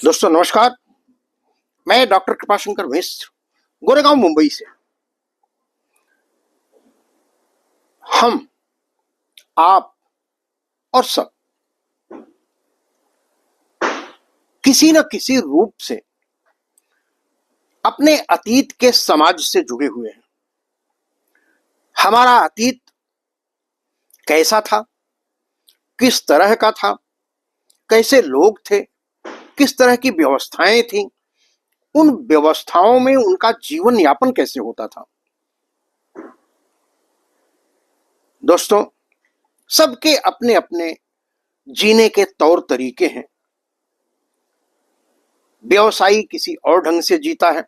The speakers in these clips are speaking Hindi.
दोस्तों नमस्कार। मैं डॉक्टर कृपाशंकर मिश्र, गोरेगांव मुंबई से। हम, आप और सब किसी न किसी रूप से अपने अतीत के समाज से जुड़े हुए हैं। हमारा अतीत कैसा था, किस तरह का था, कैसे लोग थे, किस तरह की व्यवस्थाएं थीं, उन व्यवस्थाओं में उनका जीवन यापन कैसे होता था। दोस्तों, सबके अपने अपने जीने के तौर तरीके हैं। व्यवसायी किसी और ढंग से जीता है,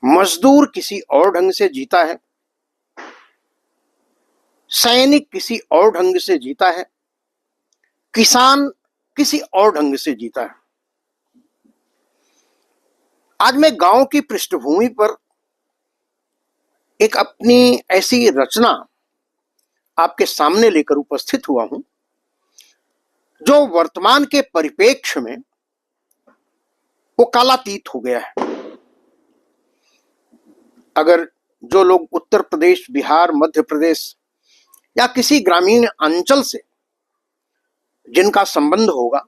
मजदूर किसी और ढंग से जीता है, सैनिक किसी और ढंग से जीता है, किसान किसी और ढंग से जीता है। आज मैं गांव की पृष्ठभूमि पर एक अपनी ऐसी रचना आपके सामने लेकर उपस्थित हुआ हूं जो वर्तमान के परिप्रेक्ष्य में वो कालातीत हो गया है। अगर जो लोग उत्तर प्रदेश, बिहार, मध्य प्रदेश या किसी ग्रामीण अंचल से जिनका संबंध होगा,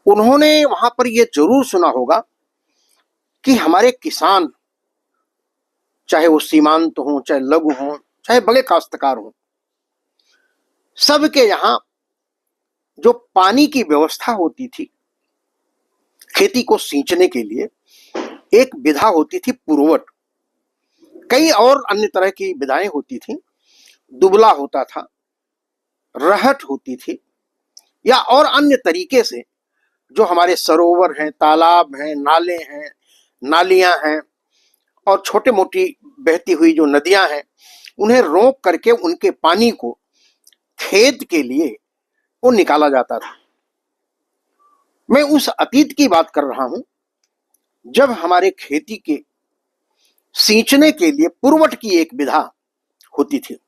उन्होंने वहां पर यह जरूर सुना होगा कि हमारे किसान, चाहे वो सीमांत हो, चाहे लघु हो, चाहे बड़े काश्तकार हो, सबके यहां जो पानी की व्यवस्था होती थी खेती को सींचने के लिए, एक विधा होती थी पुरवट। कई और अन्य तरह की विधाएं होती थी। दुबला होता था, रहट होती थी, या और अन्य तरीके से जो हमारे सरोवर हैं, तालाब हैं, नाले हैं, नालियां हैं और छोटे मोटी बहती हुई जो नदियां हैं, उन्हें रोक करके उनके पानी को खेत के लिए वो निकाला जाता था। मैं उस अतीत की बात कर रहा हूं जब हमारे खेती के सींचने के लिए पुरवट की एक विधा होती थी।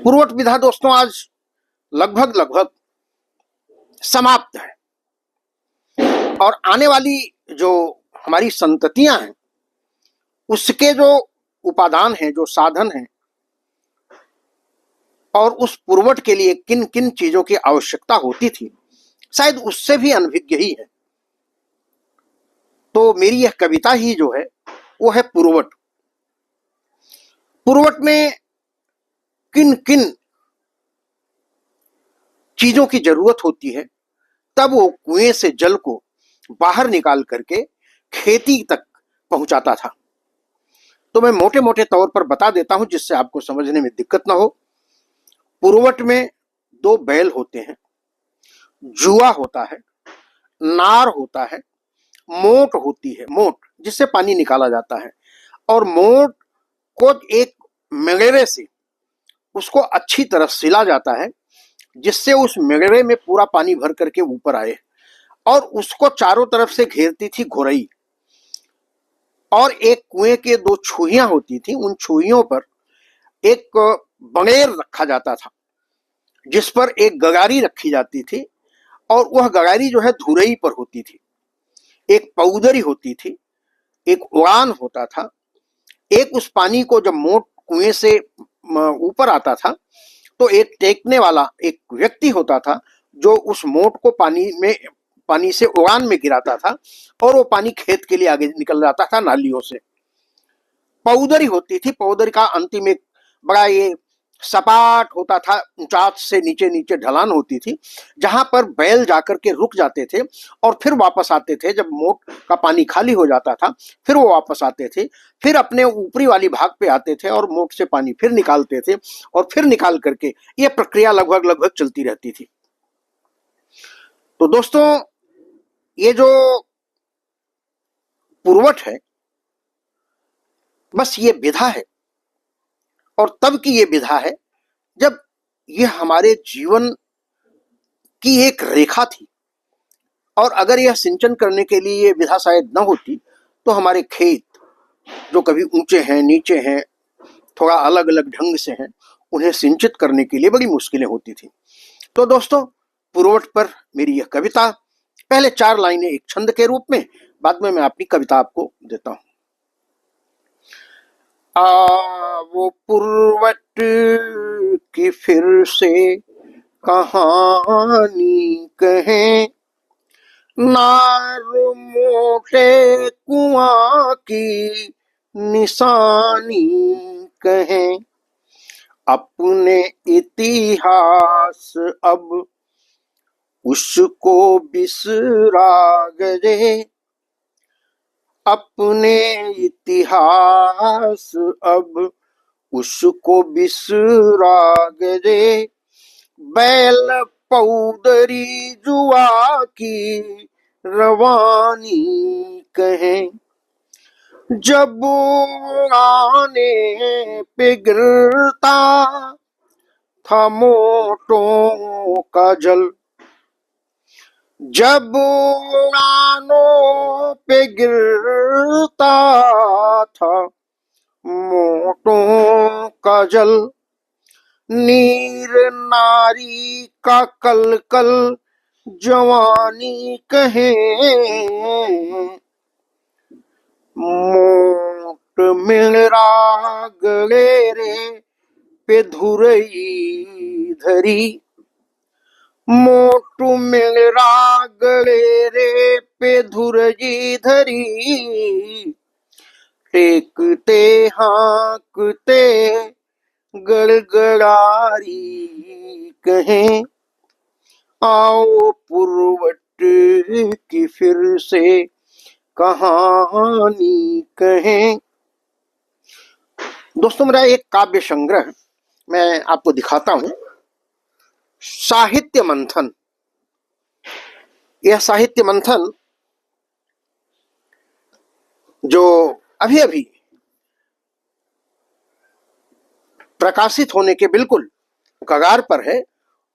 पुरवट विधा दोस्तों आज लगभग समाप्त है और आने वाली जो हमारी संततियां हैं उसके जो उपादान हैं, जो साधन हैं और उस पुरवट के लिए किन किन चीजों की आवश्यकता होती थी, शायद उससे भी अनभिज्ञ ही है। तो मेरी यह कविता ही जो है वो है पुरवट। पुरवट में किन किन चीजों की जरूरत होती है, तब वो कुएं से जल को बाहर निकाल करके खेती तक पहुंचाता था। तो मैं मोटे मोटे तौर पर बता देता हूं जिससे आपको समझने में दिक्कत ना हो। पुरवट में दो बैल होते हैं, जुआ होता है, नार होता है, मोट होती है, मोट जिससे पानी निकाला जाता है, और मोट को एक मेगेरे से उसको अच्छी तरह सिला जाता है जिससे उस मेगेरे में पूरा पानी भर करके ऊपर आए, और उसको चारों तरफ से घेरती थी घोरई। और एक कुएं के दो छुहियां होती थी, उन छुहियों पर एक बंगेर रखा जाता था जिस पर एक गगारी रखी जाती थी, और वह गगारी जो है धुरई पर होती थी। एक पौदरी होती थी, एक उड़ान होता था। एक उस पानी को जब मोट कुएं से ऊपर आता था तो एक टेकने वाला एक व्यक्ति होता था जो उस मोट को पानी से उड़ान में गिराता था और वो पानी खेत के लिए आगे निकल जाता था नालियों से। पौदरी होती थी, पौदरी का अंतिम एक बड़ा ये सपाट होता था, ऊंचास से नीचे नीचे ढलान होती थी जहां पर बैल जाकर के रुक जाते थे और फिर वापस आते थे। जब मोट का पानी खाली हो जाता था फिर वो वापस आते थे, फिर अपने ऊपरी वाली भाग पे आते थे और मोट से पानी फिर निकालते थे, और फिर निकाल करके ये प्रक्रिया लगभग चलती रहती थी। तो दोस्तों, ये जो पुरवट है बस ये विधा है, और तब की ये विधा है जब ये हमारे जीवन की एक रेखा थी। और अगर यह सिंचन करने के लिए ये विधा शायद न होती तो हमारे खेत जो कभी ऊंचे हैं, नीचे हैं, थोड़ा अलग अलग ढंग से हैं, उन्हें सिंचित करने के लिए बड़ी मुश्किलें होती थी। तो दोस्तों, पुरवट पर मेरी यह कविता, पहले 4 लाइनें एक छंद के रूप में, बाद में मैं अपनी कविता आपको देता हूं। वो पुरवट की फिर से कहानी कहें, नार मोटे कुआं की निशानी कहें, अपने इतिहास अब उसको बिसरा गए, अपने इतिहास अब उसको बिसरा गए, बैल पौदरी जुआ की रवानी कहें, जब आने पे गिरता था मोटों का जल, जब आनों पे गिरता था मोटों का जल, नीर नारी का कल कल जवानी कहें, मोट मिलरा गलेरे पे धुरई धरी, मोट मिलरा गलेरे पे धुरई धरी, टेकते हाँकते गड़गड़ारी कहें, आओ पुरवट की फिर से कहानी कहें। दोस्तों, मेरा एक काव्य संग्रह मैं आपको दिखाता हूं, साहित्य मंथन। यह साहित्य मंथन जो अभी अभी प्रकाशित होने के बिल्कुल कगार पर है,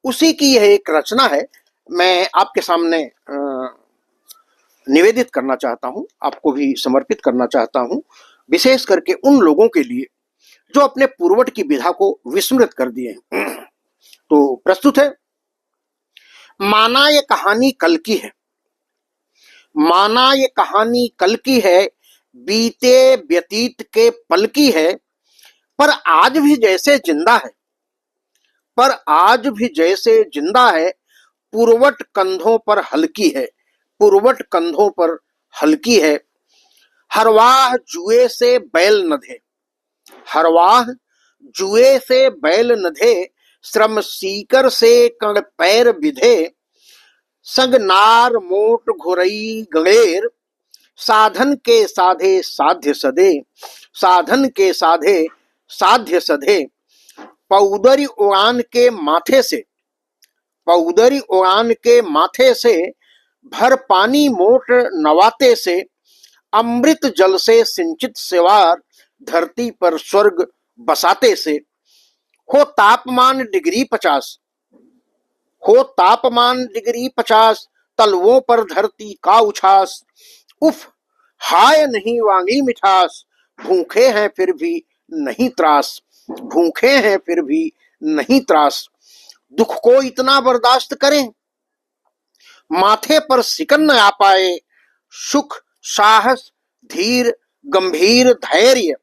उसी की यह एक रचना है। मैं आपके सामने निवेदित करना चाहता हूं, आपको भी समर्पित करना चाहता हूं, विशेष करके उन लोगों के लिए जो अपने पुरवट की विधा को विस्मृत कर दिए हैं। तो प्रस्तुत है, माना ये कहानी कल की है, माना ये कहानी कल की है, बीते व्यतीत के पल की है, पर आज भी जैसे जिंदा है, पर आज भी जैसे जिंदा है, पुरवट कंधों पर हल्की है, पुरवट कंधों पर हल्की है, हरवाह जुए से बैल नधे, हरवाह जुए से बैल नधे, श्रम सीकर से कण पैर विधे, संग नार मोट घुरई गणेर, साधन के साधे साध्य सदे, साधन के साधे साध्य सधे, पौदरी उड़ान के माथे से, पौदरी उड़ान के माथे से, भर पानी मोट नवाते से, अमृत जल से सिंचित सेवार, धरती पर स्वर्ग बसाते से, हो तापमान डिग्री 50, हो तापमान डिग्री 50, तलवों पर धरती का उछास, उफ हाय नहीं वांगी मिठास, भूखे हैं फिर भी नहीं त्रास, भूखे हैं फिर भी नहीं त्रास, दुख को इतना बर्दाश्त करें, माथे पर सिकन न आ पाए, सुख साहस धीर गंभीर धैर्य,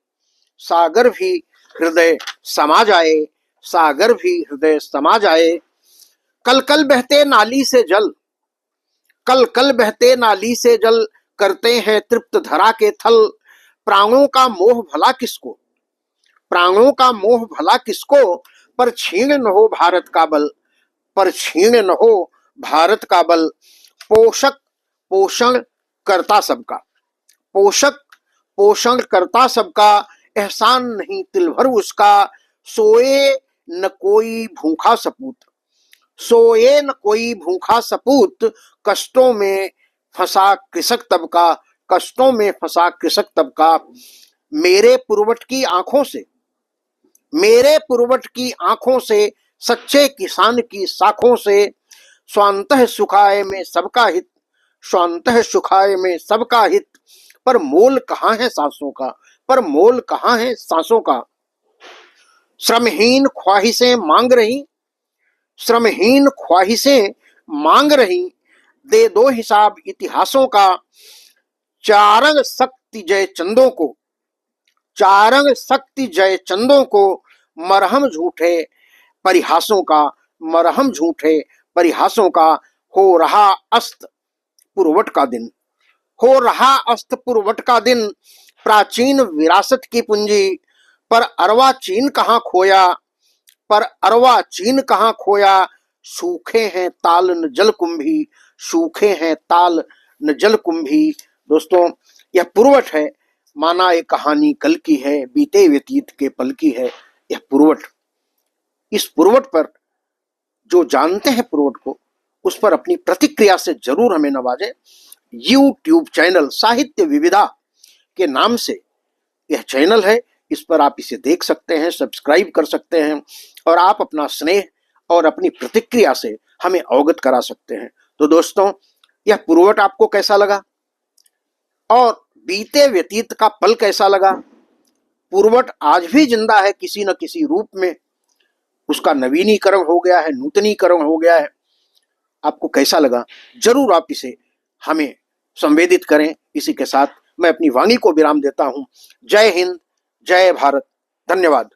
सागर भी हृदय समा जाए, सागर भी हृदय समा जाए, कल कल बहते नाली से जल, कल कल बहते नाली से जल, करते हैं तृप्त धरा के थल, प्राणों का मोह भला किसको, प्राणों का मोह भला किसको, पर छीण न हो भारत का बल, पर छीण न हो भारत का बल, पोषक पोषण करता सबका, पोषक पोषण करता सबका, एहसान नहीं तिल भर उसका, सोए न कोई भूखा सपूत, सोए न कोई भूखा सपूत, कष्टों में फंसा कृषक तबका, कष्टों में फंसा कृषक तबका, मेरे पुरवट की आंखों से, मेरे पुरवट की आंखों से, सच्चे किसान की साखों से, स्वांतः सुखाए में सबका हित, स्वांतः सुखाए में सबका हित, पर मोल कहाँ है सांसों का, पर मोल कहाँ है सांसों का, श्रमहीन ख्वाहिशें मांग रही, श्रमहीन ख्वाहिशें मांग रही, दे दो हिसाब इतिहासों का, चारंग शक्ति जय चंदों को, चारंग शक्ति जय चंदों को, मरहम झूठे परिहासों का, मरहम झूठे परिहासों का, हो रहा अस्त पुरवट का दिन, हो रहा अस्त पुरवट का दिन, प्राचीन विरासत की पूंजी, पर अरवा चीन कहाँ खोया, पर अरवा चीन कहाँ खोया, सूखे हैं ताल न जल कुंभी, सूखे हैं ताल न जल कुंभी। दोस्तों, यह पुरवट है, माना एक कहानी कल की है, बीते व्यतीत के पल की है यह पुरवट। इस पुरवट पर जो जानते हैं पुरवट को, उस पर अपनी प्रतिक्रिया से जरूर हमें नवाजें। यूट्यूब चैनल साहित्य विविधा के नाम से यह चैनल है, इस पर आप इसे देख सकते हैं, सब्सक्राइब कर सकते हैं और आप अपना स्नेह और अपनी प्रतिक्रिया से हमें अवगत करा सकते हैं। तो दोस्तों, यह पुरवट आपको कैसा लगा और बीते व्यतीत का पल कैसा लगा? पुरवट आज भी जिंदा है किसी न किसी रूप में, उसका नवीनीकरण हो गया है, नूतनीकरण हो गया है। आपको कैसा लगा? जरूर आप इसे हमें संवेदित करें। इसी के साथ मैं अपनी वाणी को विराम देता हूं। जय हिंद, जय भारत, धन्यवाद।